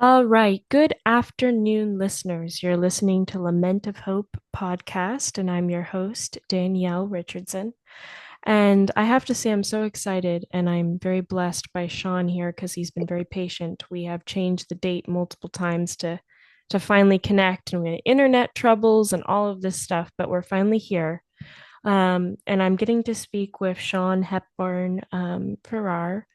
All right. Good afternoon, listeners. You're listening to Lament of Hope podcast, and I'm your host, Danielle Richardson. And I have to say, I'm so excited and I'm very blessed by Sean here because he's been very patient. We have changed the date multiple times to finally connect, and we had internet troubles and all of this stuff, but we're finally here. And I'm getting to speak with Sean Hepburn Ferrer,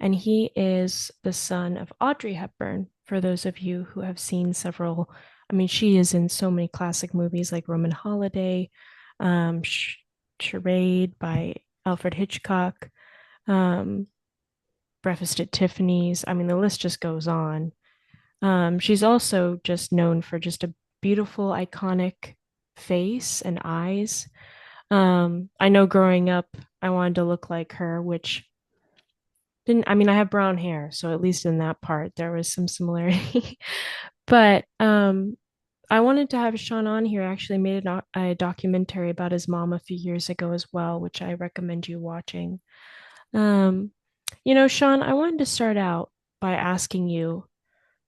and he is the son of Audrey Hepburn. For those of you who have seen several, I mean, she is in so many classic movies like Roman Holiday, Charade by Alfred Hitchcock, um, Breakfast at Tiffany's. I mean, the list just goes on. She's also just known for just a beautiful, iconic face and eyes. I know growing up, I wanted to look like her, which didn't, I mean, I have brown hair, so at least in that part, there was some similarity. But I wanted to have Sean on here. I actually made a documentary about his mom a few years ago as well, which I recommend you watching. Um, Sean, I wanted to start out by asking you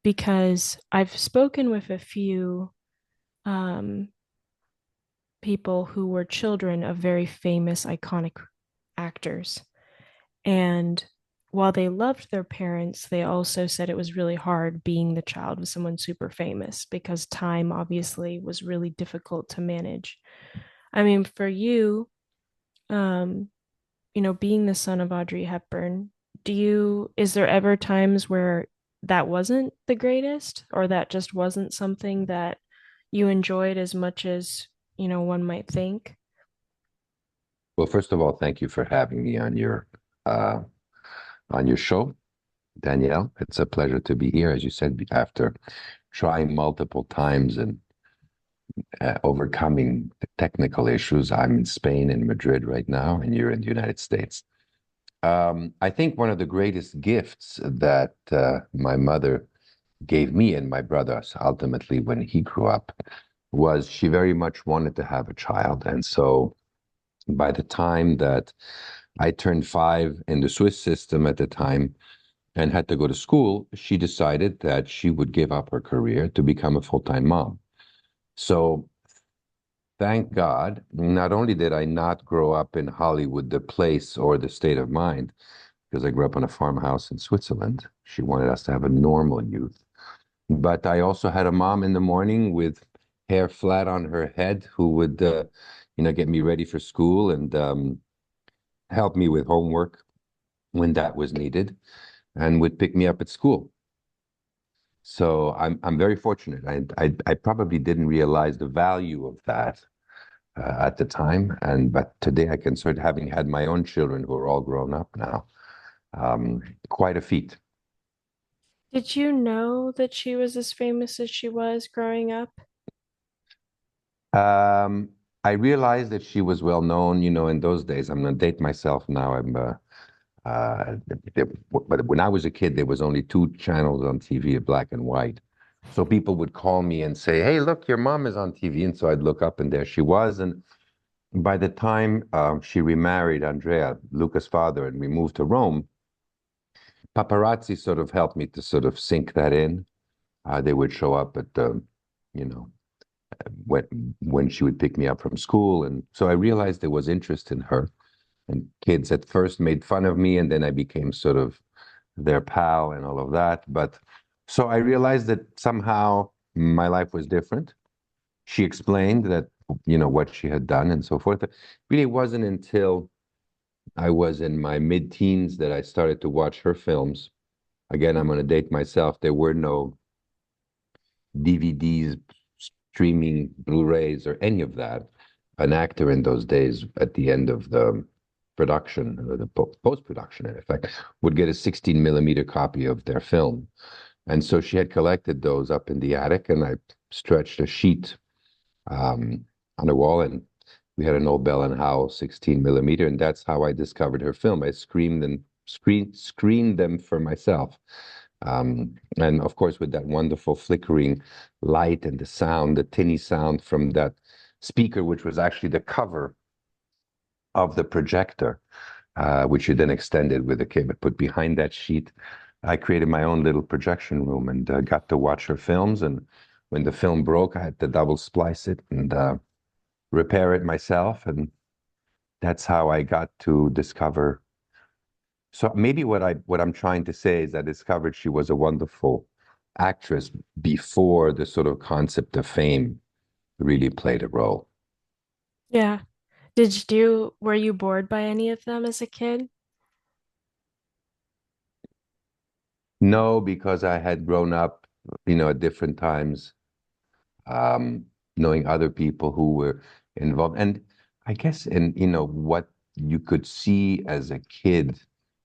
because I've spoken with a few um, people who were children of very famous, iconic actors. And while they loved their parents, they also said it was really hard being the child of someone super famous because time obviously was really difficult to manage. I mean, for you, um, being the son of Audrey Hepburn, is there ever times where that wasn't the greatest or that just wasn't something that you enjoyed as much as, one might think? Well, first of all, thank you for having me uh, on your show, Danielle. It's a pleasure to be here, as you said, after trying multiple times and overcoming the technical issues. I'm in Spain and Madrid right now, and you're in the United States. I think one of the greatest gifts that my mother gave me and my brothers, ultimately, when he grew up, was she very much wanted to have a child, and so by the time that I turned 5 in the Swiss system at the time and had to go to school, she decided that she would give up her career to become a full-time mom. So thank God, not only did I not grow up in Hollywood, the place or the state of mind, because I grew up in a farmhouse in Switzerland. She wanted us to have a normal youth. But I also had a mom in the morning with hair flat on her head who would, get me ready for school and help me with homework when that was needed, and would pick me up at school. So I'm very fortunate. I probably didn't realize the value of that at the time, and but today I can sort of, having had my own children who are all grown up now, quite a feat. Did you know that she was as famous as she was growing up? Um, I realized that she was well known, in those days. I'm going to date myself now. Uh, but when I was a kid, there was only two channels on TV, black and white. So people would call me and say, "Hey, look, your mom is on TV." And so I'd look up, and there she was. And by the time she remarried Andrea, Luca's father, and we moved to Rome, paparazzi sort of helped me to sort of sink that in. They would show up at the, you know, when she would pick me up from school, and so I realized there was interest in her. And kids at first made fun of me, and then I became sort of their pal and all of that. But so I realized that somehow my life was different. She explained that, what she had done and so forth. It really wasn't until I was in my mid-teens that I started to watch her films. Again, I'm going to date myself. There were no DVDs, streaming Blu-rays, or any of that. An actor in those days, at the end of the production or the post-production, in effect, would get a 16 millimeter copy of their film. And so she had collected those up in the attic, and I stretched a sheet on the wall, and we had an old Bell and Howell 16 millimeter, and that's how I discovered her film. I screened them for myself. And of course, with that wonderful flickering light and the sound, the tinny sound from that speaker, which was actually the cover of the projector, which you then extended with a cable put behind that sheet. I created my own little projection room and got to watch her films. And when the film broke, I had to double splice it and repair it myself. And that's how I got to discover. So maybe what I'm trying to say is I discovered she was a wonderful actress before the sort of concept of fame really played a role. Yeah. Were you bored by any of them as a kid? No, because I had grown up, at different times, um, knowing other people who were involved. And I guess what you could see as a kid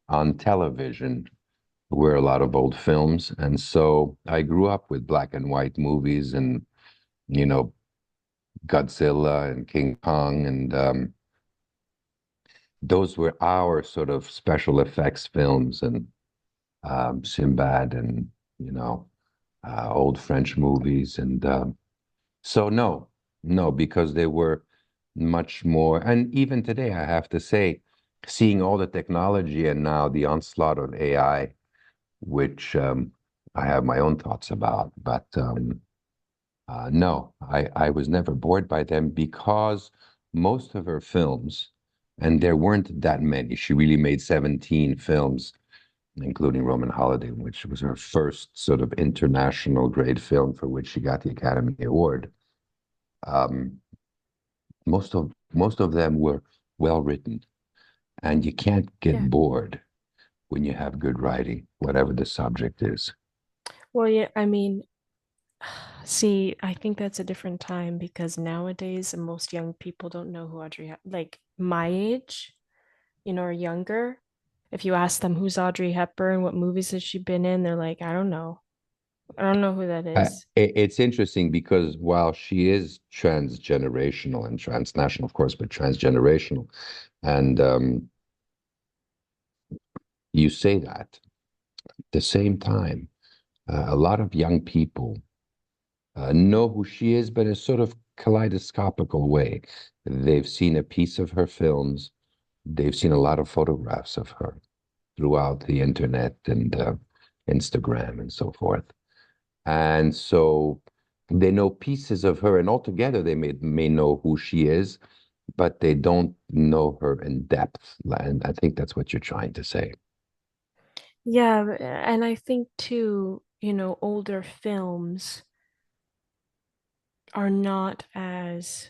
on television were a lot of old films. And so I grew up with black and white movies and, you know, Godzilla and King Kong. And those were our sort of special effects films and Sinbad and, you know, old French movies. And so, no, because they were much more. And even today, I have to say, seeing all the technology and now the onslaught of AI, which I have my own thoughts about, but no, I was never bored by them because most of her films, and there weren't that many, she really made 17 films, including Roman Holiday, which was her first sort of international grade film for which she got the Academy Award. Um, most of them were well written, and you can't get Yeah. bored when you have good writing, whatever the subject is. Well, yeah, I mean, see, I think that's a different time because nowadays most young people don't know who like my age, or younger. If you ask them who's Audrey Hepburn, what movies has she been in, they're like, I don't know. I don't know who that is. It's interesting because while she is transgenerational and transnational, of course, but transgenerational, and you say that at the same time, a lot of young people know who she is, but in a sort of kaleidoscopical way. They've seen a piece of her films, they've seen a lot of photographs of her throughout the internet and Instagram and so forth. And so they know pieces of her, and altogether they may know who she is, but they don't know her in depth. And I think that's what you're trying to say. Yeah, and I think too, older films are not as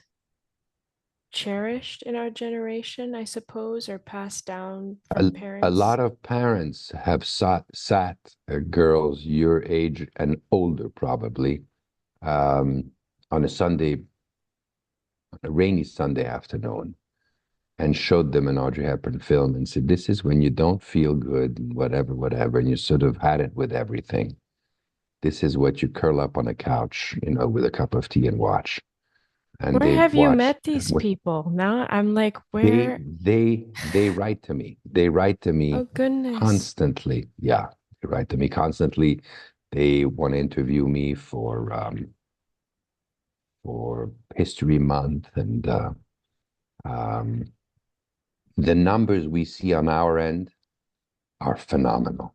cherished in our generation, I suppose, or passed down from A parents. lot of parents have sat girls your age and older, probably, um, on a rainy Sunday afternoon, and showed them an Audrey Hepburn film and said, "This is when you don't feel good, whatever, whatever, and you sort of had it with everything. This is what you curl up on a couch, with a cup of tea and watch." And Where they've have you watched. met these people? Now I'm like, They where? they they write to me. They write to Oh, me goodness. constantly. Yeah, they write to me constantly. They want to interview me for History Month, and um, the numbers we see on our end are phenomenal.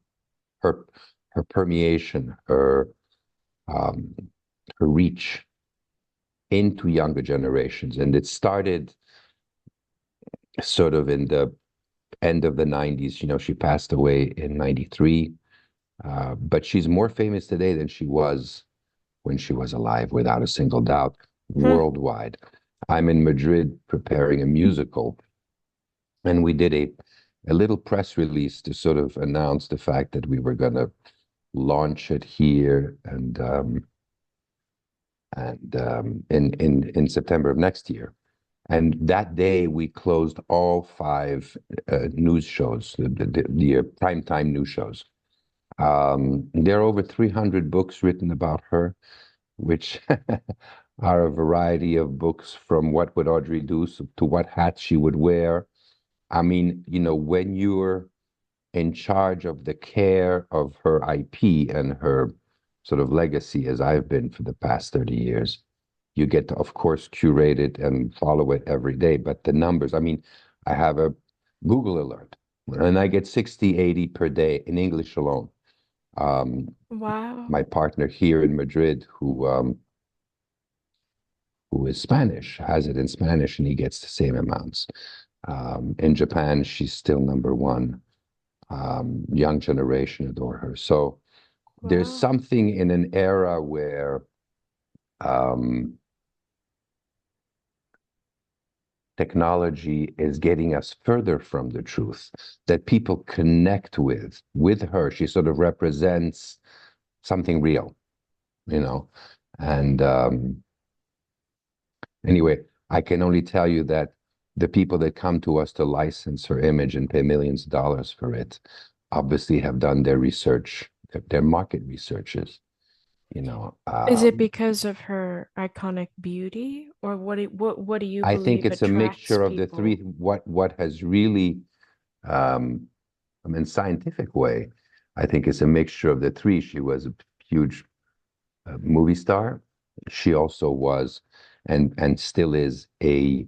Her her permeation, um, her reach into younger generations, and it started sort of in the end of the 90s. She passed away in 93. But she's more famous today than she was when she was alive, without a single doubt, Hmm. worldwide. I'm in Madrid preparing a musical, and we did a little press release to sort of announce the fact that we were going to launch it here and in September of next year. And that day, we closed all five news shows, the primetime news shows. There are over 300 books written about her, which are a variety of books from what would Audrey do to what hat she would wear. I mean, when you're in charge of the care of her IP and her sort of legacy, as I've been for the past 30 years, you get to, of course, curate it and follow it every day. But the numbers, I mean, I have a Google alert and I get 60, 80 per day in English alone. Um, Wow. my partner here in Madrid, who is Spanish, has it in Spanish, and he gets the same amounts. In Japan, she's still number one. Young generation adore her. So there's Wow. something in an era where um, technology is getting us further from the truth that people connect with her. She sort of represents something real, you know. And anyway, I can only tell you that the people that come to us to license her image and pay millions of dollars for it obviously have done their research, their market researches, you know. Is it because of her iconic beauty, or what do you I think believe it's a attracts mixture of the three. people? What has really, um, I mean, scientific way, I think it's a mixture of the three. She was a huge movie star. She also was, and still is, a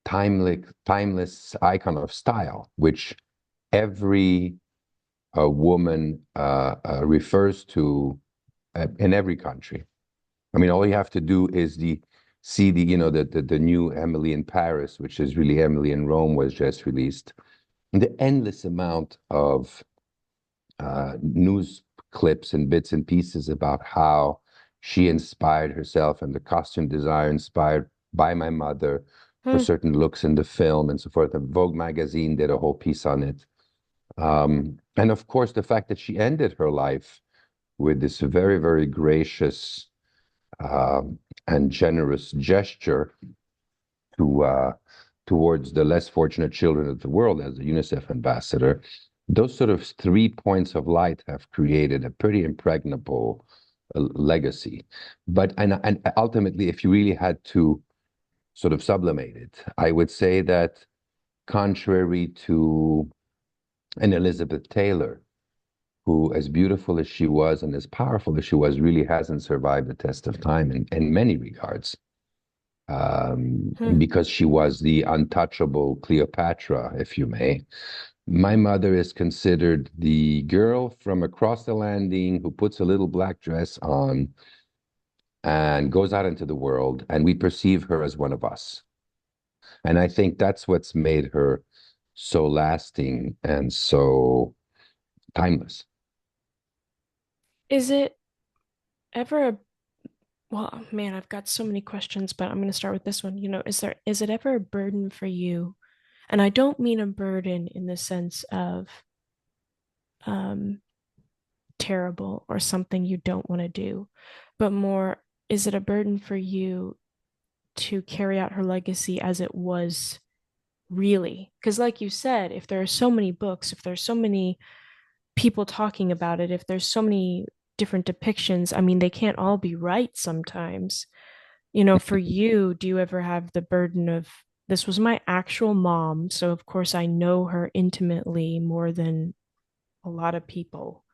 timeless icon of style, which every woman refers to in every country. I mean, all you have to do is see the new Emily in Paris, which is really Emily in Rome, was just released. And the endless amount of news clips and bits and pieces about how she inspired herself and the costume designer inspired by my mother for Hmm. certain looks in the film and so forth. The Vogue magazine did a whole piece on it. And of course, the fact that she ended her life with this very, very gracious um, and generous gesture to towards the less fortunate children of the world as a UNICEF ambassador. Those sort of 3 points of light have created a pretty impregnable legacy. But and ultimately, if you really had to sort of sublimate it, I would say that contrary to an Elizabeth Taylor, who, as beautiful as she was and as powerful as she was, really hasn't survived the test of time in many regards, Hmm. because she was the untouchable Cleopatra, if you may. My mother is considered the girl from across the landing who puts a little black dress on and goes out into the world, and we perceive her as one of us. And I think that's what's made her so lasting and so timeless. Is it ever a well, man, I've got so many questions, but I'm going to start with this one. Is it ever a burden for you? And I don't mean a burden in the sense of um terrible or something you don't want to do, but more, is it a burden for you to carry out her legacy as it was really? Because, like you said, if there are so many books, if there's so many people talking about it, if there's so many different depictions, I mean, they can't all be right sometimes. For you, do you ever have the burden of, this was my actual mom, so of course I know her intimately more than a lot of people.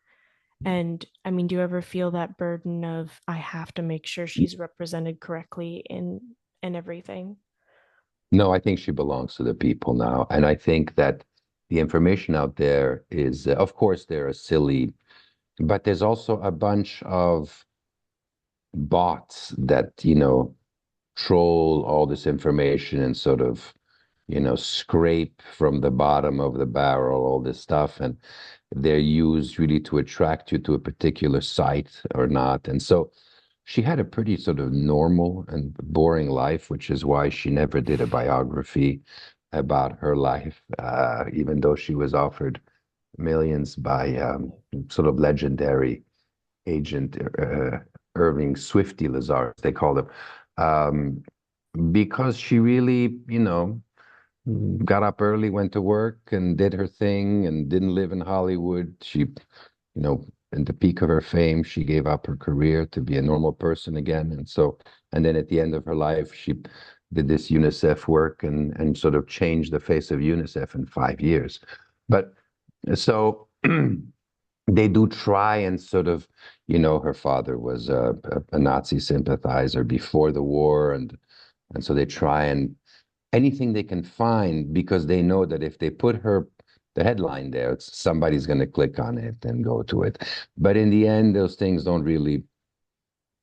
And I mean, do you ever feel that burden of, I have to make sure she's represented correctly in everything? No, I think she belongs to the people now. And I think that the information out there is, of course, there are silly, but there's also a bunch of bots that, troll all this information and sort of, scrape from the bottom of the barrel all this stuff. And they're used really to attract you to a particular site or not. And so she had a pretty sort of normal and boring life, which is why she never did a biography about her life, even though she was offered millions by sort of legendary agent Irving Swifty Lazarus, they called him, um, because she really, got up early, went to work, and did her thing, and didn't live in Hollywood. She, in the peak of her fame, she gave up her career to be a normal person again, and then at the end of her life, she did this UNICEF work and sort of changed the face of UNICEF in 5 years. But so they do try and sort of, her father was a Nazi sympathizer before the war, and so they try and anything they can find because they know that if they put her the headline there. It's somebody's going to click on it and go to it. But in the end, those things don't really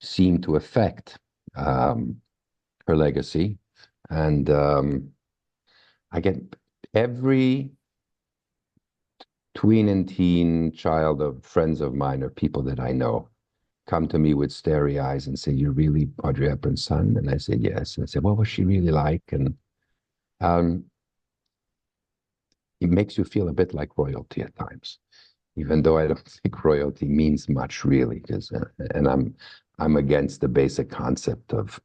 seem to affect um, her legacy. And I get every tween and teen child of friends of mine or people that I know come to me with starry eyes and say, "You're really Audrey Hepburn's son?" And I said, "Yes." And I said, "What was she really like?" And um, it makes you feel a bit like royalty at times, even though I don't think royalty means much really, because and I'm against the basic concept of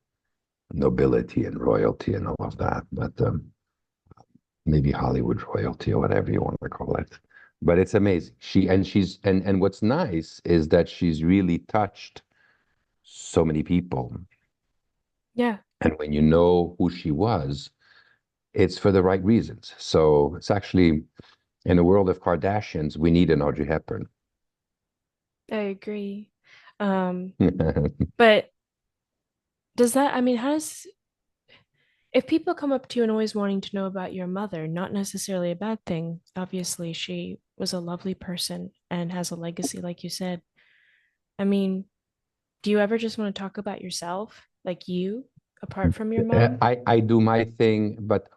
nobility and royalty and all of that, but maybe Hollywood royalty or whatever you want to call it. But it's amazing. And what's nice is that she's really touched so many people. Yeah, And when you know who she was, it's for the right reasons. So it's actually in the world of Kardashians, we need an Audrey Hepburn. I agree. But does that, I mean, how does, if people come up to you and always wanting to know about your mother, not necessarily a bad thing. Obviously, she was a lovely person and has a legacy, like you said. I mean, do you ever just want to talk about yourself, like you, apart from your mom? I do my thing, but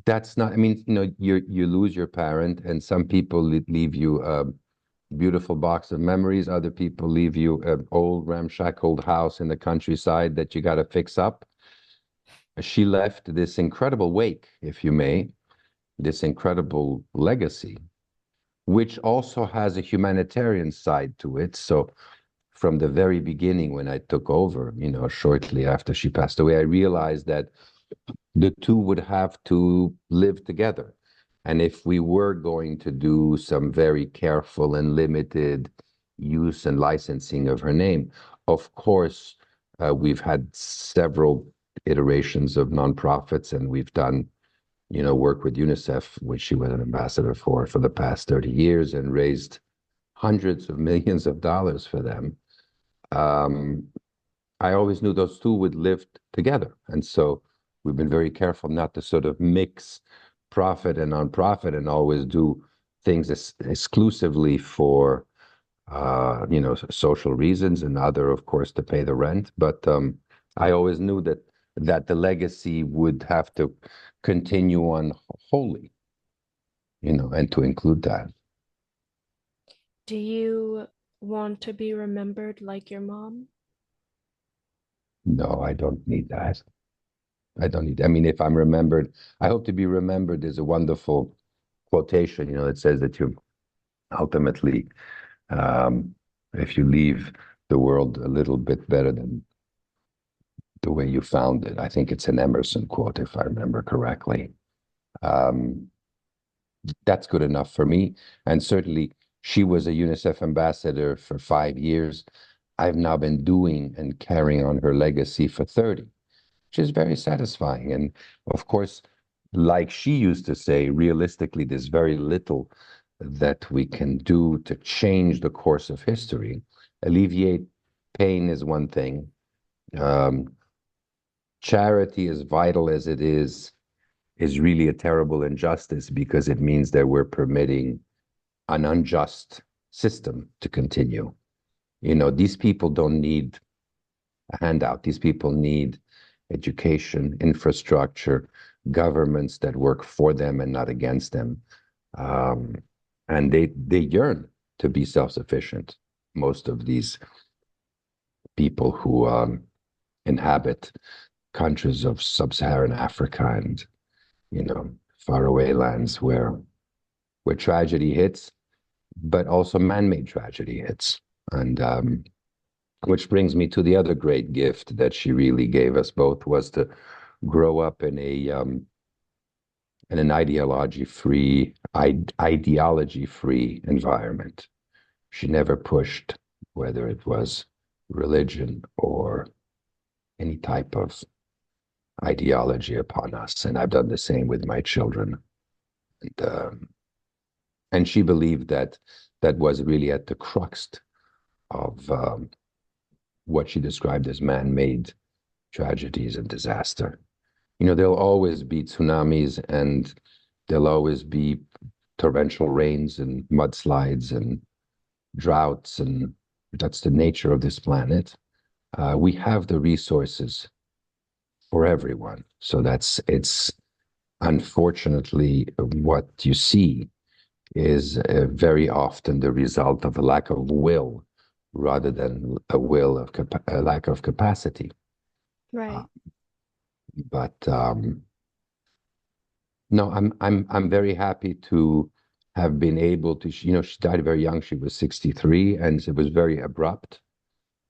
that's not, I mean, you lose your parent, and some people leave you a beautiful box of memories. Other people leave you an old ramshackle house in the countryside that you got to fix up. She left this incredible wake, if you may, this incredible legacy, which also has a humanitarian side to it. So from the very beginning, when I took over, shortly after she passed away, I realized that the two would have to live together. And if we were going to do some very careful and limited use and licensing of her name, of course, we've had several iterations of nonprofits, and we've done, work with UNICEF, which she was an ambassador for the past 30 years, and raised hundreds of millions of dollars for them. Um, I always knew those two would live together. And so we've been very careful not to sort of mix profit and nonprofit and always do things exclusively for, social reasons, and other, of course, to pay the rent. But I always knew that the legacy would have to continue on wholly, and to include that. Do you want to be remembered like your mom? No, I don't need that. I mean, if I'm remembered, I hope to be remembered is a wonderful quotation, that says that you ultimately, um, if you leave the world a little bit better than the way you found it. I think it's an Emerson quote, if I remember correctly. Um, that's good enough for me. And certainly, she was a UNICEF ambassador for 5 years. I've now been doing and carrying on her legacy for 30, which is very satisfying. And of course, like she used to say, realistically, there's very little that we can do to change the course of history. Alleviate pain is one thing. Um, Charity, as vital as it is really a terrible injustice, because it means that we're permitting an unjust system to continue. These people don't need a handout. These people need education, infrastructure, governments that work for them and not against them. Um, and they yearn to be self-sufficient. Most of these people who inhabit countries of sub-Saharan Africa and faraway lands where tragedy hits, but also man-made tragedy hits. And which brings me to the other great gift that she really gave us both, was to grow up in an ideology-free environment. She never pushed, whether it was religion or any type of ideology, upon us. And I've done the same with my children. And she believed that was really at the crux of what she described as man-made tragedies and disaster. There'll always be tsunamis, and there'll always be torrential rains and mudslides and droughts, and that's the nature of this planet. We have the resources for everyone. So it's unfortunately what you see is very often the result of a lack of will rather than a lack of capacity. Uh, Right. but no, I'm very happy to have been able to. She died very young. She was 63, and it was very abrupt.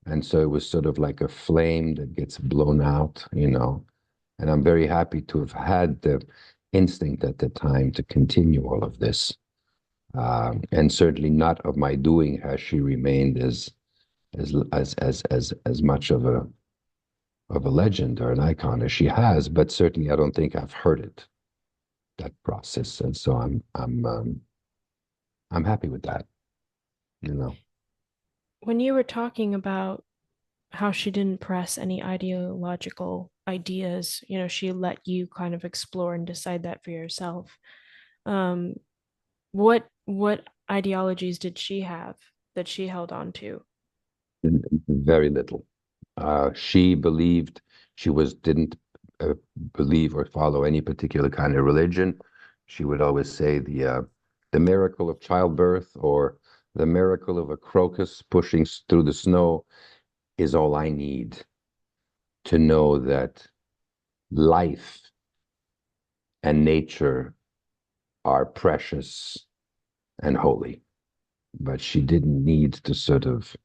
And so it was sort of like a flame that gets blown out. And I'm very happy to have had the instinct at the time to continue all of this. And certainly not of my doing has she remained as much of a legend or an icon as she has, but certainly I don't think I've heard that process, and so I'm happy with that. You know, When you were talking about how she didn't press any ideological ideas, she let you kind of explore and decide that for yourself. Um, what ideologies did she have that she held on to? very little. She believed she didn't uh, believe or follow any particular kind of religion. She would always say the miracle of childbirth or the miracle of a crocus pushing through the snow is all I need to know that life and nature are precious and holy. But she didn't need to sort of.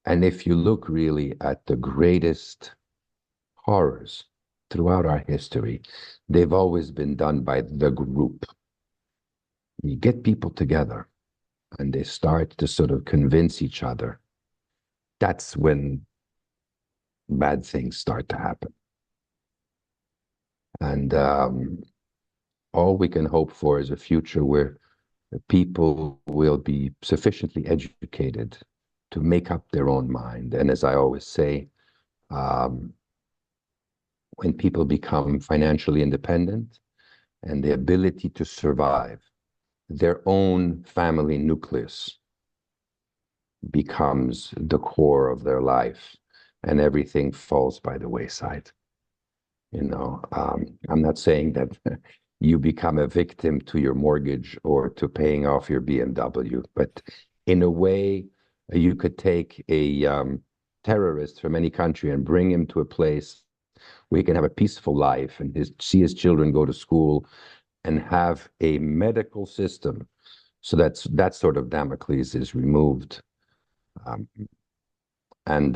And if you look really at the greatest horrors throughout our history, they've always been done by the group. You get people together and they start to sort of convince each other. That's when bad things start to happen. And all we can hope for is a future where people will be sufficiently educated to make up their own mind. And as I always say, um, when people become financially independent and the ability to survive, their own family nucleus becomes the core of their life and everything falls by the wayside. I'm not saying that you become a victim to your mortgage or to paying off your BMW, but in a way, you could take a terrorist from any country and bring him to a place where he can have a peaceful life and see his children go to school and have a medical system. So that sort of Damocles is removed, um, and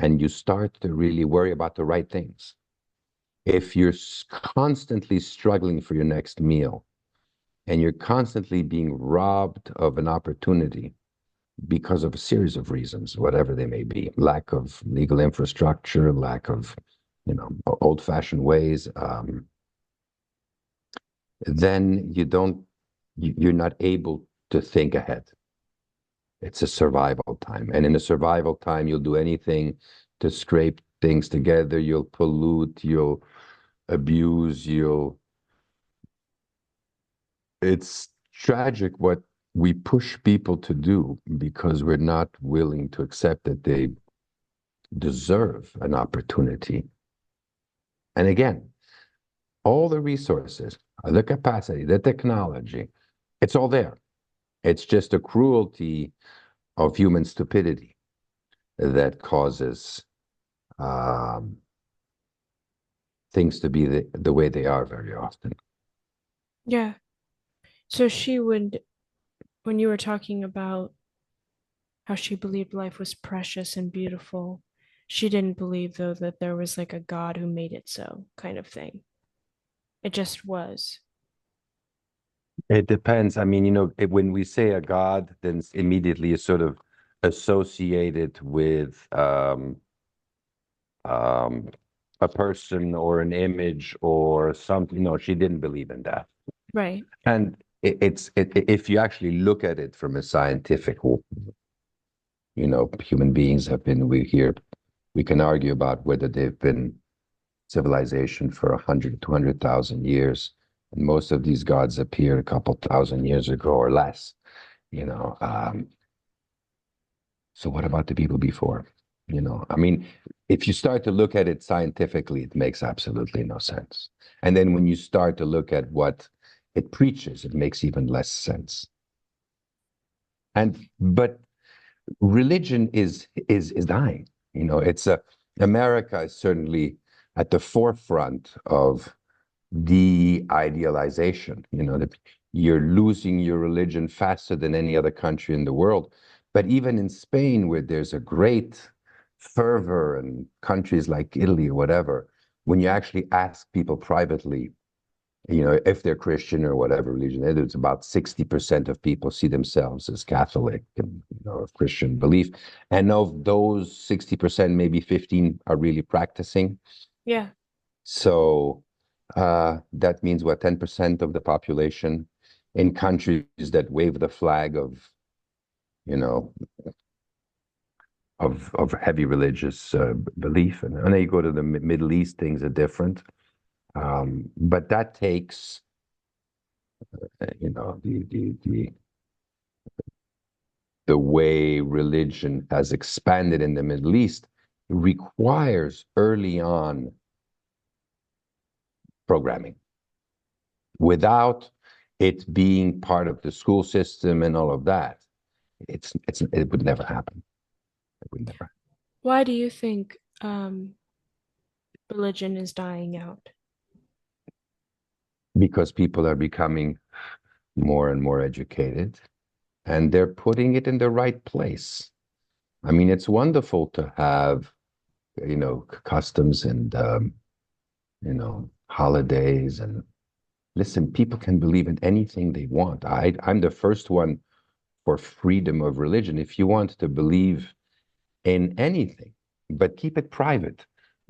and you start to really worry about the right things. If you're constantly struggling for your next meal and you're constantly being robbed of an opportunity because of a series of reasons, whatever they may be, lack of legal infrastructure, lack of, old-fashioned ways, then you're not able to think ahead. It's a survival time. And in a survival time, you'll do anything to scrape things together. You'll pollute, you'll abuse, it's tragic what we push people to do because we're not willing to accept that they deserve an opportunity. And again, all the resources, the capacity, the technology, it's all there. It's just a cruelty of human stupidity that causes um, things to be the way they are very often. Yeah. So she would, when you were talking about how she believed life was precious and beautiful, she didn't believe, though, that there was like a God who made it so kind of thing. It just was. It depends. I mean, when we say a god, then immediately is sort of associated with um, a person or an image or something. No, she didn't believe in that. Right. And if you actually look at it from a scientific, human beings have been, we can argue about whether they've been civilization for 100, 200,000 years. And most of these gods appeared a couple thousand years ago or less, you know. So what about the people before? I mean, if you start to look at it scientifically, it makes absolutely no sense. And then when you start to look at what it preaches, it makes even less sense. But religion is dying. It's America is certainly at the forefront of de-idealization. That you're losing your religion faster than any other country in the world. But even in Spain, where there's a great fervor, and countries like Italy or whatever, when you actually ask people privately, if they're Christian or whatever religion, it's about 60% of people see themselves as Catholic and, of Christian belief. And of those 60%, maybe 15 are really practicing. Yeah. So that means what, 10% of the population in countries that wave the flag of, you know, of heavy religious belief. And then you go to the Middle East, things are different. But that takes, the way religion has expanded in the Middle East requires early on programming. Without it being part of the school system and all of that, it would never happen. It would never. Why do you think religion is dying out? Because people are becoming more and more educated, and they're putting it in the right place. I mean, it's wonderful to have, customs and, holidays. And listen, people can believe in anything they want. I'm the first one for freedom of religion. If you want to believe in anything, but keep it private.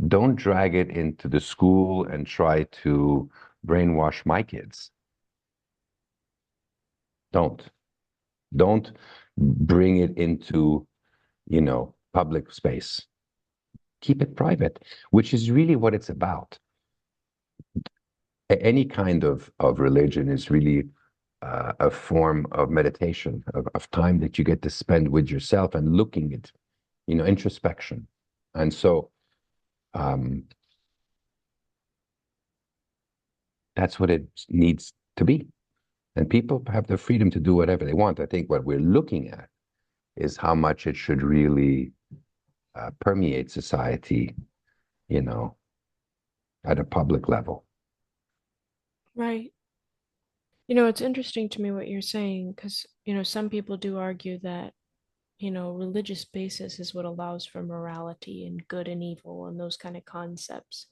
Don't drag it into the school and try to brainwash my kids. Don't. Don't bring it into, public space. Keep it private, which is really what it's about. Any kind of religion is really a form of meditation, of time that you get to spend with yourself and looking at, introspection. And so um, that's what it needs to be. And people have the freedom to do whatever they want. I think what we're looking at is how much it should really permeate society, you know, at a public level. Right. It's interesting to me what you're saying because, some people do argue that, religious basis is what allows for morality and good and evil and those kind of concepts.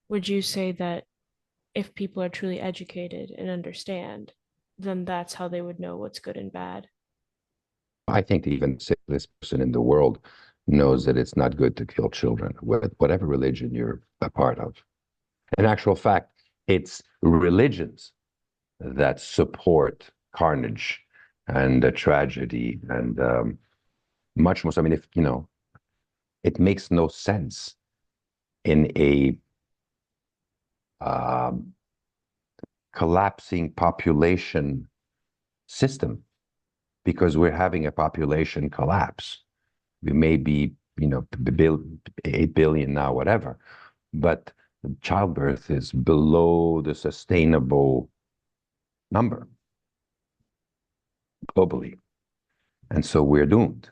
Would you say that if people are truly educated and understand, then that's how they would know what's good and bad? I think that even the simplest person in the world knows that it's not good to kill children, whatever religion you're a part of. In actual fact, it's religions that support carnage and tragedy and much more. So, I mean, if it makes no sense in a um, collapsing population system because we're having a population collapse. We may be, 8 billion now, whatever, but childbirth is below the sustainable number globally. And so we're doomed.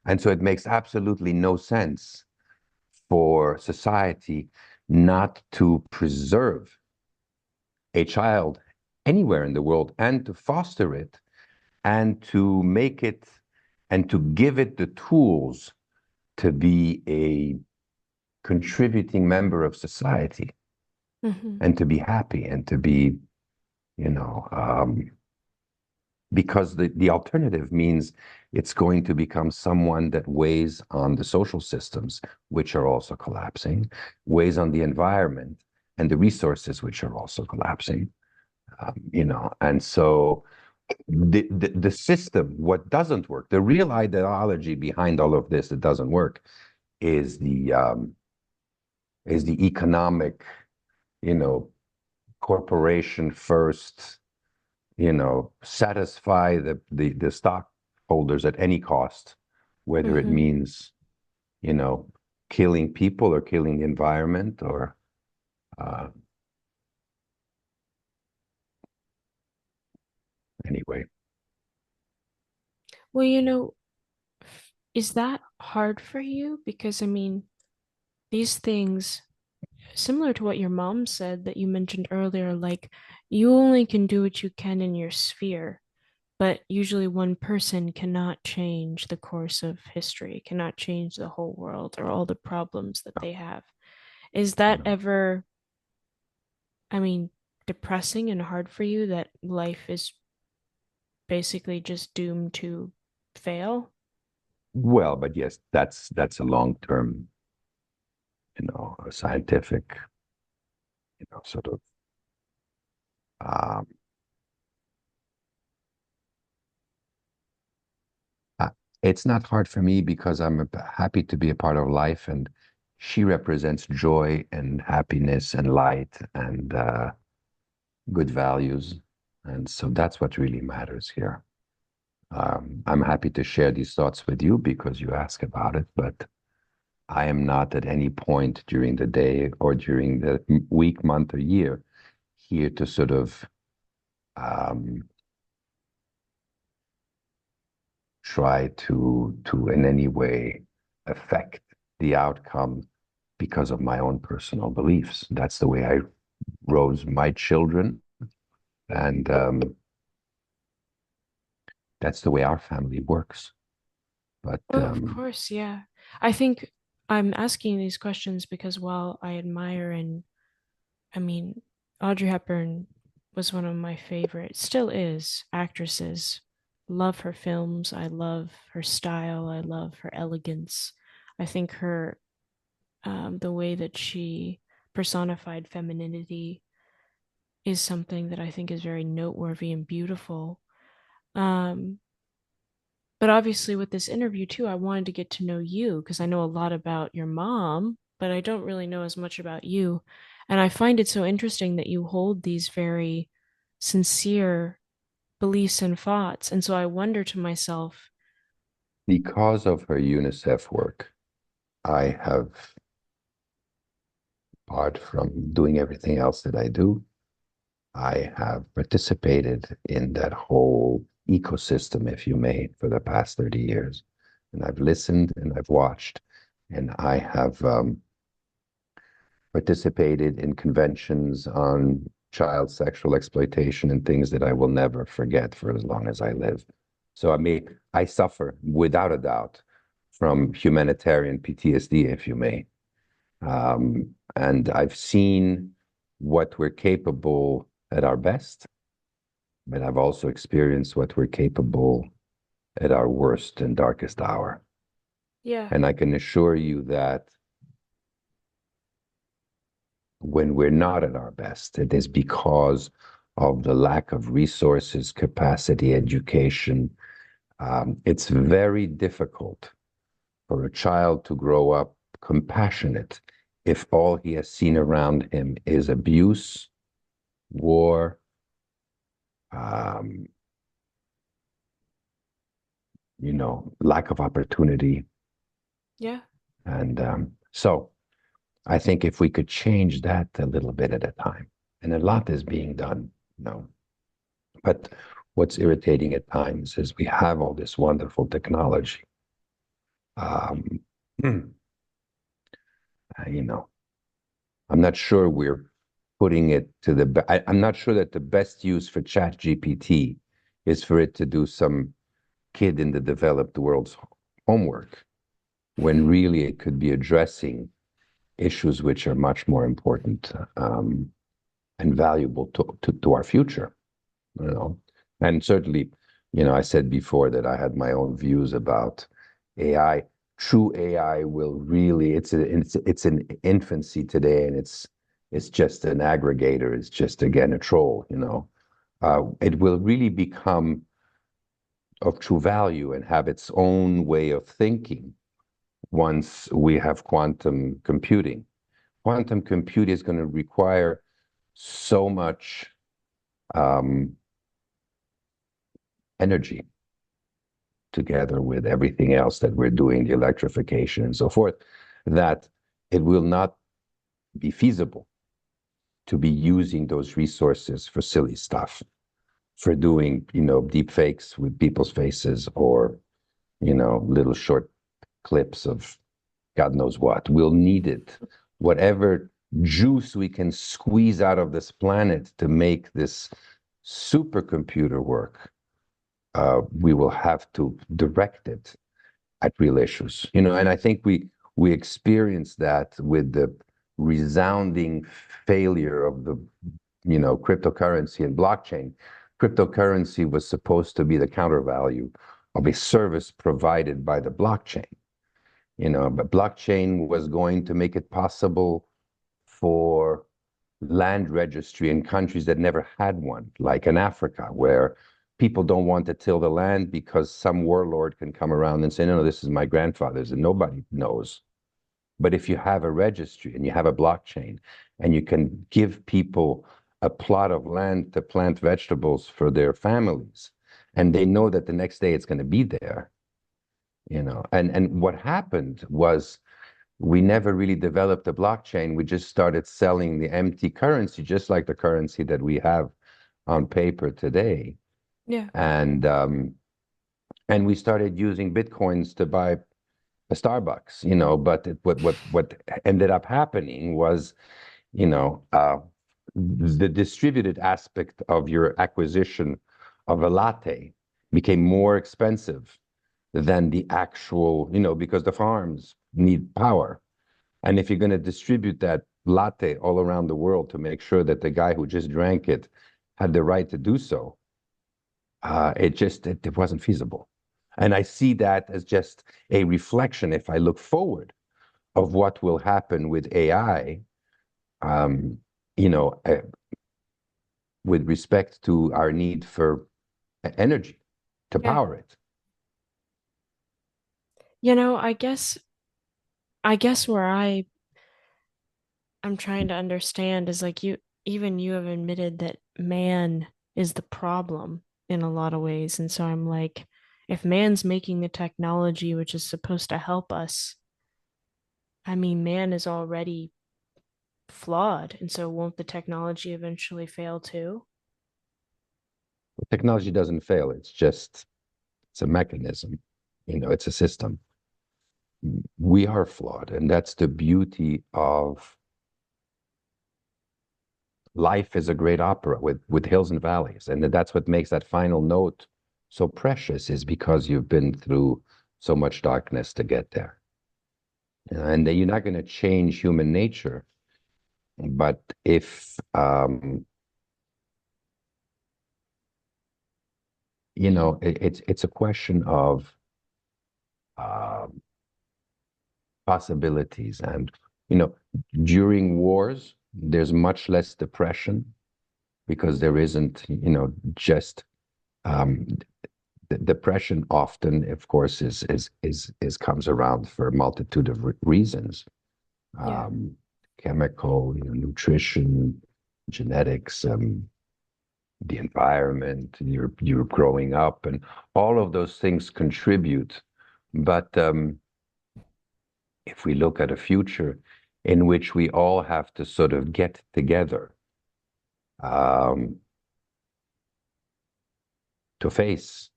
And so it makes absolutely no sense for society not to preserve a child anywhere in the world and to foster it and to make it and to give it the tools to be a contributing member of society Mm-hmm. and to be happy and to be, you know, because the alternative means it's going to become someone that weighs on the social systems, which are also collapsing, weighs on the environment and the resources, which are also collapsing, and so the system, what doesn't work, the real ideology behind all of this that doesn't work is the economic, you know, corporation first, satisfy the stockholders at any cost, whether it Hmm. means, you know, killing people or killing the environment or uh, anyway. Well, is that hard for you? Because I mean, these things, similar to what your mom said that you mentioned earlier, like you only can do what you can in your sphere, but usually one person cannot change the course of history, cannot change the whole world or all the problems that they have. Is that No. ever, I mean, depressing and hard for you that life is basically just doomed to fail? Well, but yes, that's a long-term, a scientific, sort of. Um, uh, it's not hard for me because I'm happy to be a part of life, and she represents joy and happiness and light and good values, and so that's what really matters here. I'm happy to share these thoughts with you because you ask about it, but I am not at any point during the day or during the week, month, or year here to sort of um, try to in any way affect the outcome because of my own personal beliefs. That's the way I rose my children, and that's the way our family works. But Well, of course, yeah. I think I'm asking these questions because while I admire and I mean, Audrey Hepburn was one of my favorite, still is, actresses. Love her films. I love her style. I love her elegance. I think the way that she personified femininity is something that I think is very noteworthy and beautiful. Um, but obviously, with this interview too, I wanted to get to know you because I know a lot about your mom, but I don't really know as much about you. And I find it so interesting that you hold these very sincere beliefs and thoughts. And so I wonder to myself, because of her UNICEF work, I have, apart from doing everything else that I do, I have participated in that whole ecosystem, if you may, for the past 30 years. And I've listened and I've watched, and I have participated in conventions on child sexual exploitation and things that I will never forget for as long as I live. So, I mean, I suffer without a doubt from humanitarian PTSD, if you may. And I've seen what we're capable at our best, but I've also experienced what we're capable at our worst and darkest hour. yeah, And I can assure you that when we're not at our best, it is because of the lack of resources, capacity, education. It's very difficult for a child to grow up compassionate if all he has seen around him is abuse, war, um, lack of opportunity. yeah. And so I think if we could change that a little bit at a time, and a lot is being done, but what's irritating at times is we have all this wonderful technology. Um, you know, I'm not sure we're putting it to I'm not sure that the best use for Chat GPT is for it to do some kid in the developed world's homework, when really it could be addressing issues which are much more important and valuable to our future, you know. And certainly, I said before that I had my own views about AI. True AI will really, it's in infancy today, and it's just an aggregator. It's just, again, a troll. It will really become of true value and have its own way of thinking once we have quantum computing. Quantum computing is going to require so much um, energy together with everything else that we're doing, the electrification and so forth, that it will not be feasible to be using those resources for silly stuff, for doing, deep fakes with people's faces or, little short clips of God knows what. We'll need it. Whatever juice we can squeeze out of this planet to make this supercomputer work, we will have to direct it at real issues. And I think we experienced that with the resounding failure of the, cryptocurrency and blockchain. Cryptocurrency was supposed to be the countervalue of a service provided by the blockchain. But blockchain was going to make it possible for land registry in countries that never had one, like in Africa, where people don't want to till the land because some warlord can come around and say, no, this is my grandfather's, and nobody knows. But if you have a registry and you have a blockchain and you can give people a plot of land to plant vegetables for their families, and they know that the next day it's going to be there, and what happened was we never really developed a blockchain. We just started selling the empty currency, just like the currency that we have on paper today. Yeah. And we started using bitcoins to buy a Starbucks, but what ended up happening was, the distributed aspect of your acquisition of a latte became more expensive than the actual, because the farms need power. And if you're going to distribute that latte all around the world to make sure that the guy who just drank it had the right to do so, it wasn't feasible. And I see that as just a reflection, if I look forward, of what will happen with AI, um, you know, uh, with respect to our need for energy to Yeah. power it. I guess where I'm trying to understand is like even you have admitted that man is the problem in a lot of ways. And so I'm like, if man's making the technology which is supposed to help us, I mean, man is already flawed. And so won't the technology eventually fail too? Technology doesn't fail. It's a mechanism, it's a system. We are flawed, and that's the beauty of life is a great opera with hills and valleys. And that's what makes that final note so precious, is because you've been through so much darkness to get there. And you're not going to change human nature. But if, it's a question of um, possibilities. And, you know, during wars, there's much less depression because there isn't, just um, depression often, of course, is comes around for a multitude of reasons, Yeah. um, chemical, nutrition, genetics, the environment, you're growing up, and all of those things contribute. But if we look at a future in which we all have to sort of get together um, to face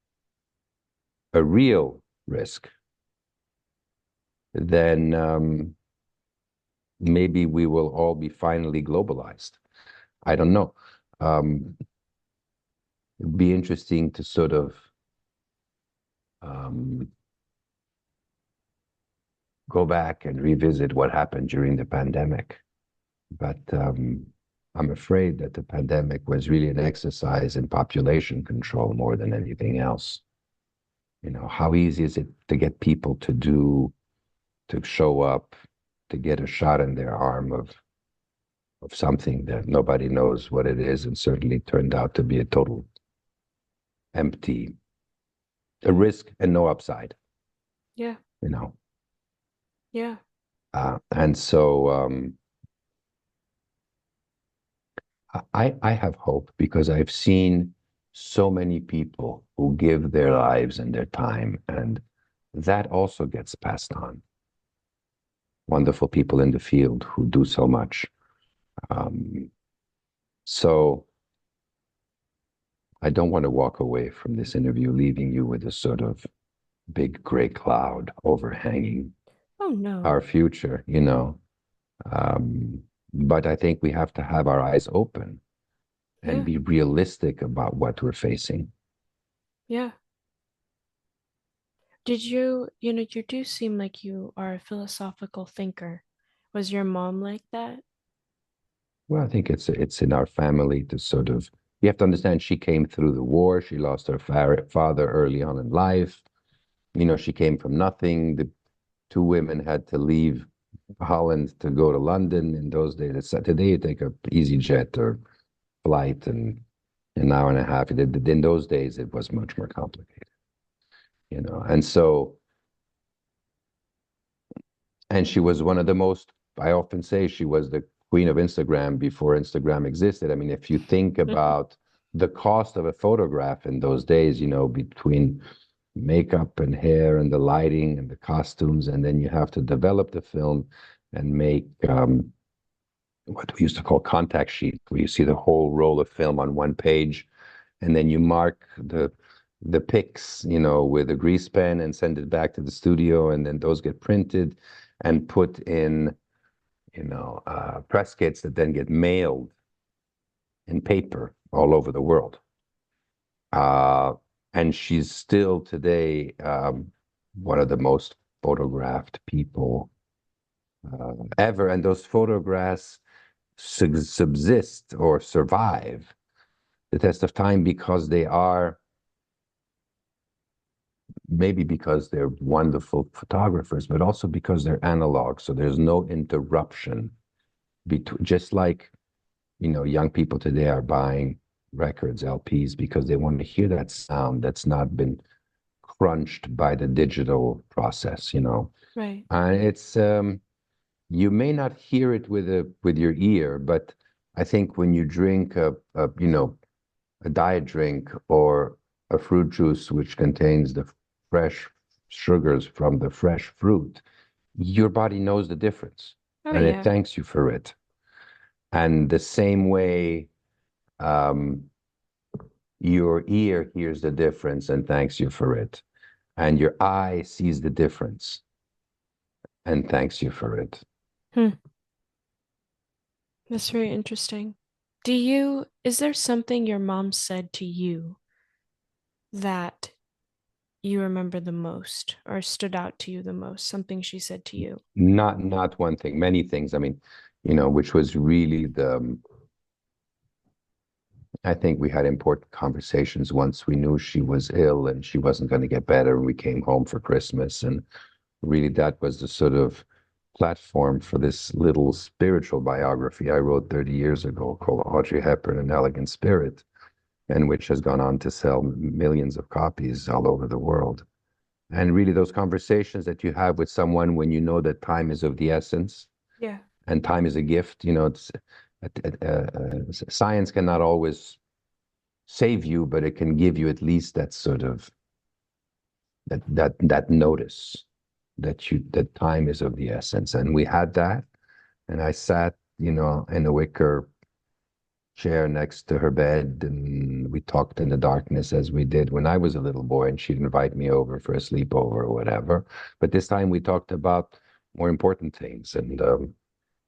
a real risk, then maybe we will all be finally globalized. I don't know. Um, it'd be interesting to sort of um, go back and revisit what happened during the pandemic. But I'm afraid that the pandemic was really an exercise in population control more than anything else. How easy is it to get people to show up, to get a shot in their arm of something that nobody knows what it is, and certainly turned out to be a total empty, a risk and no upside, Yeah. you know. Yeah. And so I have hope because I've seen so many people who give their lives and their time, and that also gets passed on. Wonderful people in the field who do so much. Um, so I don't want to walk away from this interview leaving you with a sort of big gray cloud overhanging Oh no. our future, you know. But I think we have to have our eyes open and Yeah. be realistic about what we're facing. Yeah. You do seem like you are a philosophical thinker. Was your mom like that? Well, I think it's in our family to sort of, you have to understand she came through the war. She lost her father early on in life. You know, she came from nothing. The two women had to leave Holland to go to London in those days. Today you take a easy jet or flight and an hour and a half. In those days, it was much more complicated, you know. And so, and she was one of the most, I often say she was the queen of Instagram before Instagram existed. I mean, if you think about the cost of a photograph in those days, you know, between makeup and hair and the lighting and the costumes, and then you have to develop the film and make what we used to call contact sheet, where you see the whole roll of film on one page, and then you mark the pics, you know, with a grease pen and send it back to the studio, and then those get printed and put in, you know, press kits that then get mailed in paper all over the world. Uh, and she's still today one of the most photographed people ever. And those photographs subsist or survive the test of time because they are, maybe because they're wonderful photographers, but also because they're analog. So there's no interruption between, just like, you know, young people today are buying records, LPs, because they want to hear that sound that's not been crunched by the digital process, you know. Right. And it's you may not hear it with your ear, but I think when you drink a you know, a diet drink or a fruit juice which contains the fresh sugars from the fresh fruit, your body knows the difference Oh and it yeah. thanks you for it. And the same way, um, your ear hears the difference and thanks you for it. And your eye sees the difference and thanks you for it. Hmm. That's very interesting. Is there something your mom said to you that you remember the most or stood out to you the most? Something she said to you? Not one thing, many things. I mean, you know, which was really the, I think we had important conversations once we knew she was ill and she wasn't going to get better. And we came home for Christmas. And really, that was the sort of platform for this little spiritual biography I wrote 30 years ago called Audrey Hepburn, An Elegant Spirit, and which has gone on to sell millions of copies all over the world. And really, those conversations that you have with someone when you know that time is of the essence Yeah. and time is a gift, you know, science cannot always save you, but it can give you at least that sort of that notice that time is of the essence. And we had that, and I sat, you know, in a wicker chair next to her bed, and we talked in the darkness as we did when I was a little boy, and she'd invite me over for a sleepover or whatever. But this time we talked about more important things and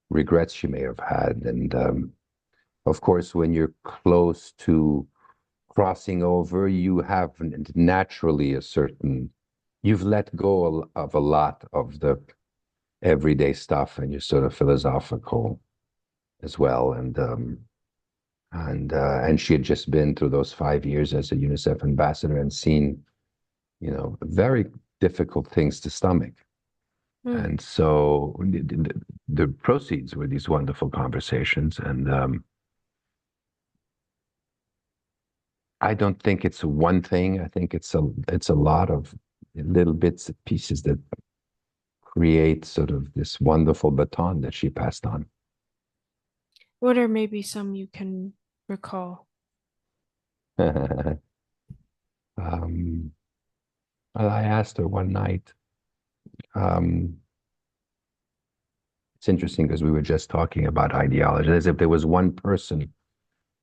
regrets she may have had, and of course, when you're close to crossing over, you have naturally a certain, you've let go of a lot of the everyday stuff and you're sort of philosophical as well. And she had just been through those 5 years as a UNICEF ambassador and seen, you know, very difficult things to stomach. Hmm. And so the proceeds were these wonderful conversations. And I don't think it's one thing. I think it's a lot of little bits and pieces that create sort of this wonderful baton that she passed on. What are maybe some you can recall? Um, well, I asked her one night. Um, it's interesting because we were just talking about ideology, as if there was one person,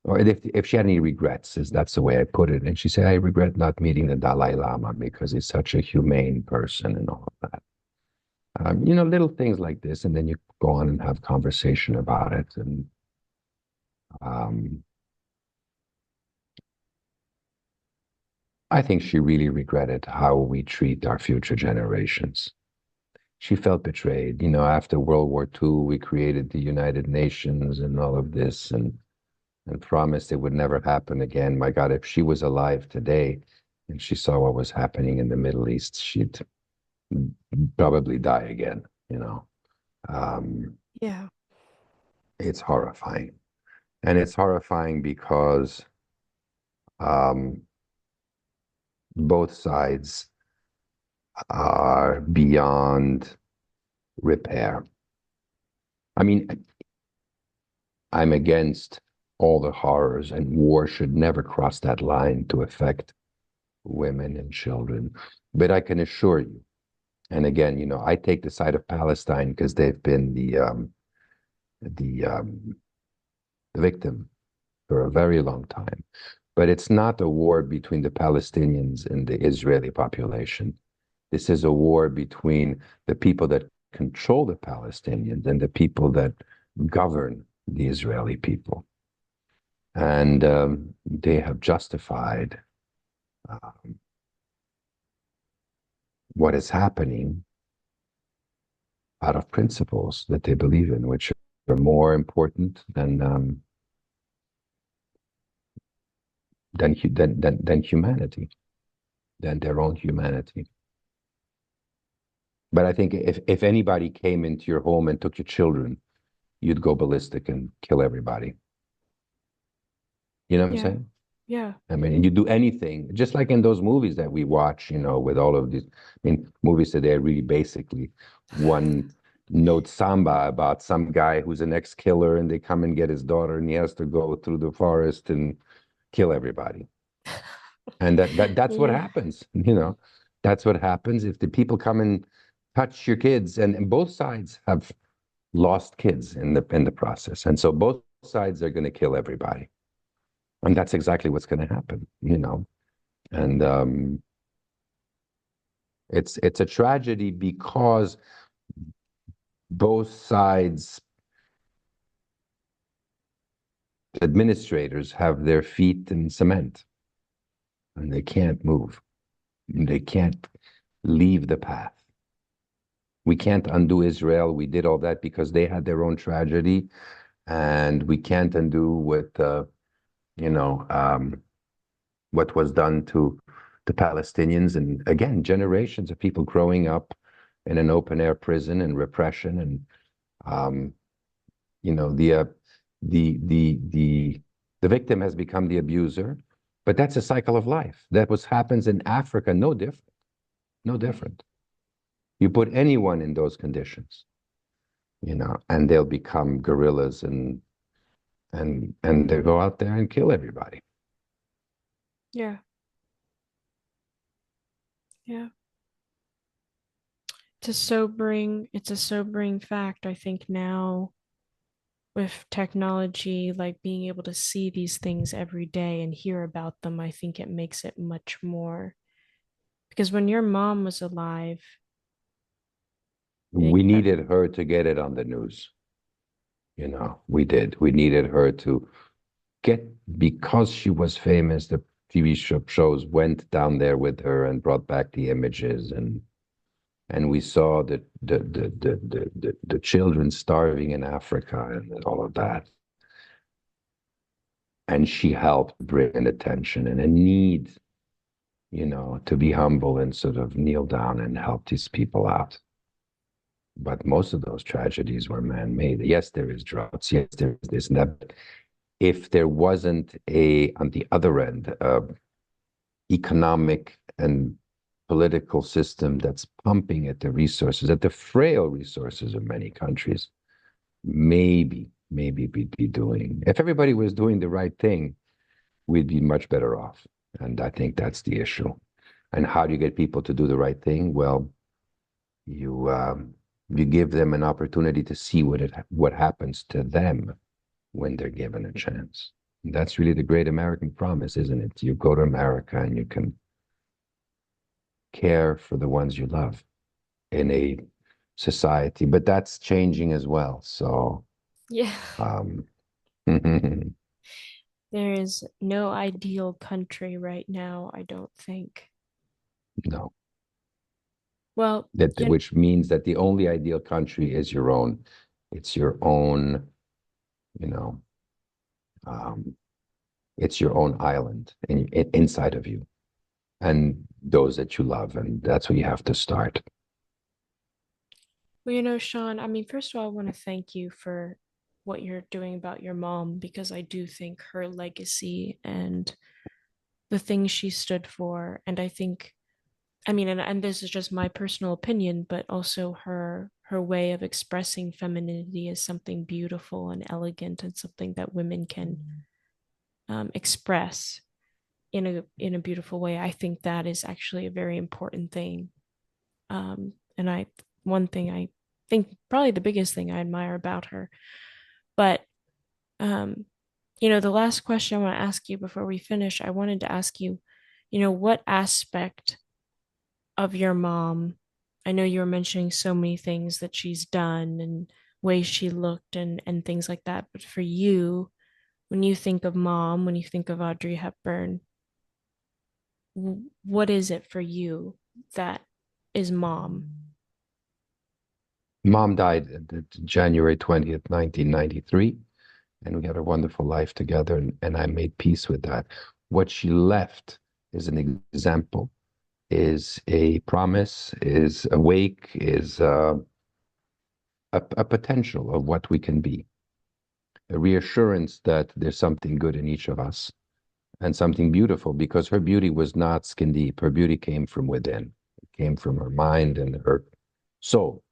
or if she had any regrets, is that's the way I put it. And she said, I regret not meeting the Dalai Lama because he's such a humane person and all of that. Little things like this, and then you go on and have conversation about it. And um, I think she really regretted how we treat our future generations. She felt betrayed. After World War II, we created the United Nations and all of this and promised it would never happen again. My God, if she was alive today and she saw what was happening in the Middle East, she'd probably die again, you know. Um, Yeah. it's horrifying. And it's horrifying because um, both sides are beyond repair. I mean, I'm against all the horrors, and war should never cross that line to affect women and children. But I can assure you, and again, I take the side of Palestine because they've been the the victim for a very long time. But it's not a war between the Palestinians and the Israeli population. This is a war between the people that control the Palestinians and the people that govern the Israeli people. And they have justified um, what is happening out of principles that they believe in, which are more important than humanity, than their own humanity. But I think if anybody came into your home and took your children, you'd go ballistic and kill everybody. You know what I'm Yeah. saying? Yeah. I mean, you do anything, just like in those movies that we watch, with all of these. I mean, movies today are really basically one note samba about some guy who's an ex-killer and they come and get his daughter and he has to go through the forest and kill everybody. And that's what Yeah. happens, That's what happens if the people come and touch your kids, and both sides have lost kids in the process. And so both sides are going to kill everybody. And that's exactly what's going to happen. And it's a tragedy because both sides administrators have their feet in cement and they can't move. They can't leave the path. We can't undo Israel. We did all that because they had their own tragedy, and we can't undo you know, um, what was done to the Palestinians. And again, generations of people growing up in an open air prison and repression, and um, you know, the uh, the victim has become the abuser. But that's a cycle of life. That was happens in Africa, no different, no Right. different. You put anyone in those conditions, and they'll become guerrillas and they go out there and kill everybody. Yeah. Yeah. It's a sobering fact, I think now with technology, like being able to see these things every day and hear about them, I think it makes it much more because when your mom was alive, We needed her to get it on the news. We did. We needed her to get, because she was famous, the TV shows went down there with her and brought back the images, and we saw the children starving in Africa and all of that. And she helped bring an attention and a need, to be humble and sort of kneel down and help these people out. But most of those tragedies were man-made. Yes, there is droughts. Yes, there is this and that. If there wasn't on the other end, economic and political system that's pumping at the resources, at the frail resources of many countries, maybe maybe we'd be doing. If everybody was doing the right thing, we'd be much better off. And I think that's the issue. And how do you get people to do the right thing? Well, you you give them an opportunity to see what happens to them when they're given a chance. And that's really the great American promise, isn't it? You go to America and you can care for the ones you love in a society, but that's changing as well. So, Yeah. um, There is no ideal country right now, I don't think. no, Well, that which means that the only ideal country is your own. It's your own, you know, um, it's your own island inside of you and those that you love, and that's where you have to start. well, Sean, I mean, first of all, I want to thank you for what you're doing about your mom because I do think her legacy and the things she stood for, and I think, I mean, and this is just my personal opinion, but also her way of expressing femininity is something beautiful and elegant and something that women can express in a beautiful way. I think that is actually a very important thing. And I one thing I think probably the biggest thing I admire about her. But um, the last question I want to ask you before we finish, I wanted to ask you, what aspect of your mom, I know you were mentioning so many things that she's done and ways she looked and things like that, but for you, when you think of mom, when you think of Audrey Hepburn, what is it for you that is mom? Mom died January 20th, 1993, and we had a wonderful life together, and I made peace with that. What she left is an example, is a promise, is a wake, is a potential of what we can be, a reassurance that there's something good in each of us and something beautiful, because her beauty was not skin deep. Her beauty came from within. It came from her mind and her soul.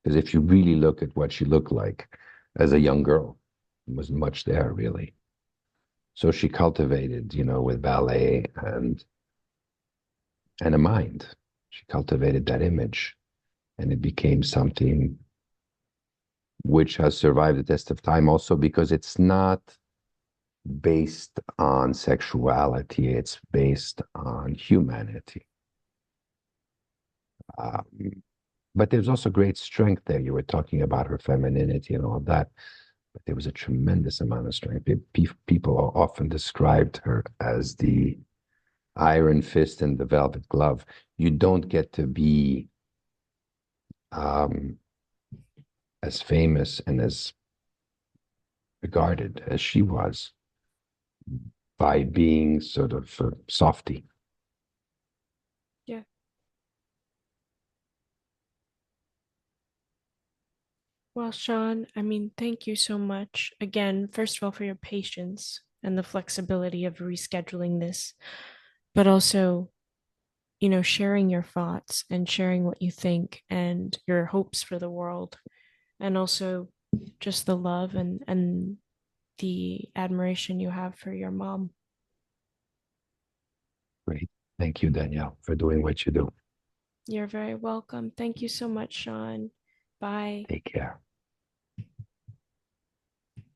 Because if you really look at what she looked like as a young girl, there wasn't much there really. So she cultivated, with ballet and a mind. She cultivated that image, and it became something which has survived the test of time also because it's not based on sexuality, it's based on humanity. Um, but there's also great strength there. You were talking about her femininity and all of that, but there was a tremendous amount of strength. People often described her as the iron fist and the velvet glove. You don't get to be um, as famous and as regarded as she was by being sort of softy. Yeah. Well, Sean, I mean, thank you so much again, first of all, for your patience and the flexibility of rescheduling this, but also, sharing your thoughts and sharing what you think and your hopes for the world, and also just the love and the admiration you have for your mom. Great. Thank you, Danielle, for doing what you do. You're very welcome. Thank you so much, Sean. Bye. Take care.